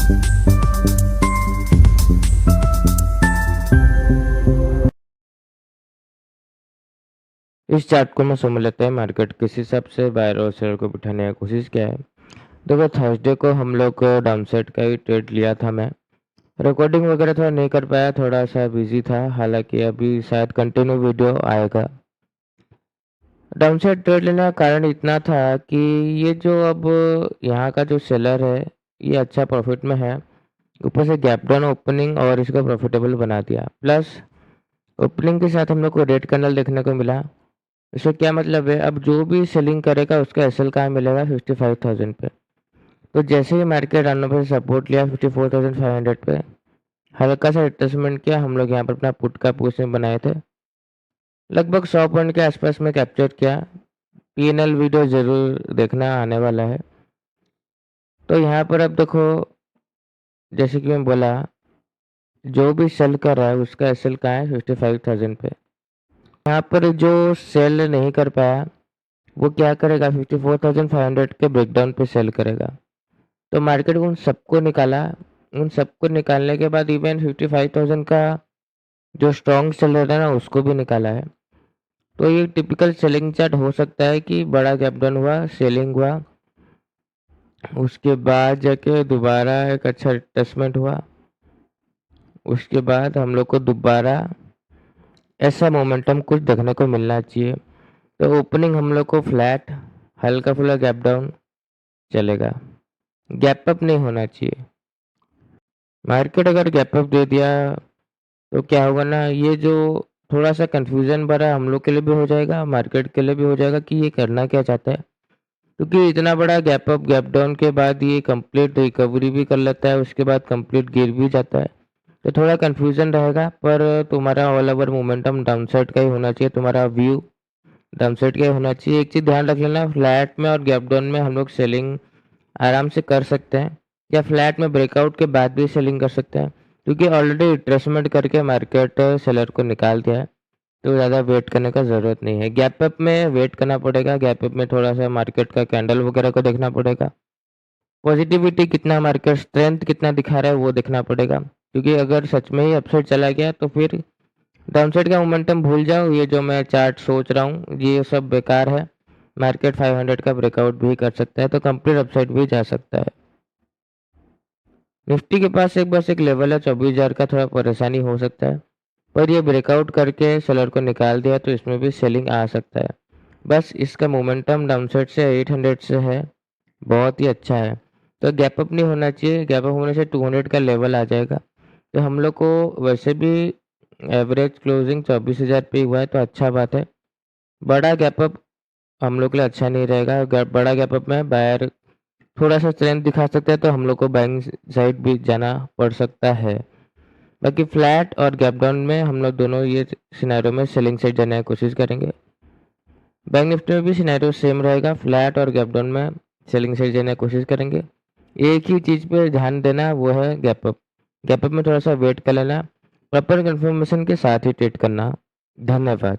इस चार्ट को मैं समझ लेते हैं मार्केट किस हिसाब से बायर और सेलर को बिठाने की कोशिश किया है। देखो थर्सडे को हम लोग डाउन साइड का ही ट्रेड लिया था। मैं रिकॉर्डिंग वगैरह थोड़ा नहीं कर पाया, थोड़ा सा बिजी था। हालांकि अभी शायद कंटिन्यू वीडियो आएगा। डाउन साइड ट्रेड लेने का कारण इतना था कि ये जो अब यहाँ का जो सेलर है ये अच्छा प्रॉफिट में है। ऊपर से गैप डाउन ओपनिंग और इसको प्रॉफिटेबल बना दिया। प्लस ओपनिंग के साथ हम लोग को रेड कैंडल देखने को मिला। इसका क्या मतलब है, अब जो भी सेलिंग करेगा उसका एसएल कहाँ मिलेगा, 55,000 पे। तो जैसे ही मार्केट आने पर सपोर्ट लिया 54,500 पे, हल्का सा रिट्रेसमेंट किया। हम लोग यहाँ पर अपना पुट का पोजीशन बनाए थे, लगभग 100 पॉइंट के आसपास में कैप्चर किया। पीएनएल वीडियो जरूर देखना, आने वाला है। तो यहाँ पर अब देखो, जैसे कि मैं बोला, जो भी सेल कर रहा है उसका एसएल कहाँ है, 55,000 पे। यहाँ पर जो सेल नहीं कर पाया वो क्या करेगा, 54,500 के ब्रेकडाउन पे सेल करेगा। तो मार्केट उन सबको निकाला। उन सबको निकालने के बाद इवन 55,000 का जो स्ट्रॉन्ग सेलर है ना उसको भी निकाला है। तो ये टिपिकल सेलिंग चार्ट हो सकता है कि बड़ा गैप डाउन हुआ, सेलिंग हुआ, उसके बाद जाके दोबारा एक अच्छा रिट्रेसमेंट हुआ, उसके बाद हम लोग को दोबारा ऐसा मोमेंटम कुछ देखने को मिलना चाहिए। तो ओपनिंग हम लोग को फ्लैट, हल्का फुल्का गैप डाउन चलेगा, गैप अप नहीं होना चाहिए। मार्केट अगर गैप अप दे दिया तो क्या होगा ना, ये जो थोड़ा सा कंफ्यूजन भरा हम लोग के लिए भी हो जाएगा, मार्केट के लिए भी हो जाएगा कि ये करना क्या चाहता है। क्योंकि इतना बड़ा गैप अप गैप डाउन के बाद ये कंप्लीट रिकवरी भी कर लेता है, उसके बाद कंप्लीट गिर भी जाता है। तो थोड़ा कंफ्यूजन रहेगा, पर तुम्हारा all over momentum down side का ही होना चाहिए, तुम्हारा व्यू डाउन साइड का ही होना चाहिए। एक चीज़ ध्यान रख लेना, फ्लैट में और गैप डाउन में हम लोग सेलिंग आराम से कर सकते हैं, या फ्लैट में ब्रेकआउट के बाद भी सेलिंग कर सकते हैं। क्योंकि ऑलरेडी रिट्रेसमेंट करके मार्केट सेलर को निकाल दिया है, तो ज़्यादा वेट करने का ज़रूरत नहीं है। गैप अप में वेट करना पड़ेगा, गैप अप में थोड़ा सा मार्केट का कैंडल वगैरह को देखना पड़ेगा, पॉजिटिविटी कितना, मार्केट स्ट्रेंथ कितना दिखा रहा है वो देखना पड़ेगा। क्योंकि अगर सच में ही अपसाइड चला गया तो फिर डाउनसाइड का मोमेंटम भूल जाओ, ये जो मैं चार्ट सोच रहा हूँ ये सब बेकार है। मार्केट 500 का ब्रेकआउट भी कर सकता है, तो कंप्लीट अपसाइड भी जा सकता है। निफ्टी के पास एक बस एक लेवल है 24,000 का, थोड़ा परेशानी हो सकता है, पर ये ब्रेकआउट करके सेलर को निकाल दिया तो इसमें भी सेलिंग आ सकता है। बस इसका मोमेंटम डाउनसाइड से 800 से है, बहुत ही अच्छा है। तो गैप अप नहीं होना चाहिए, गैप अप होने से 200 का लेवल आ जाएगा। तो हम लोग को वैसे भी एवरेज क्लोजिंग 24,000 पे हुआ है, तो अच्छा बात है। बड़ा गैप अप हम लोग के लिए अच्छा नहीं रहेगा। बड़ा गैप अप में बायर थोड़ा सा स्ट्रेंथ दिखा सकते हैं, तो हम लोग को बाइंग साइड भी जाना पड़ सकता है। बाकी फ्लैट और गैप डाउन में हम लोग दोनों ये सिनेरियो में सेलिंग साइड जाने की कोशिश करेंगे। बैंक निफ्टी में भी सिनेरियो सेम रहेगा, फ्लैट और गैप डाउन में सेलिंग साइड जाने की कोशिश करेंगे। एक ही चीज़ पे ध्यान देना, वो है गैप अप। गैप अप में थोड़ा सा वेट कर लेना, प्रॉपर कंफर्मेशन के साथ ही ट्रेड करना। धन्यवाद।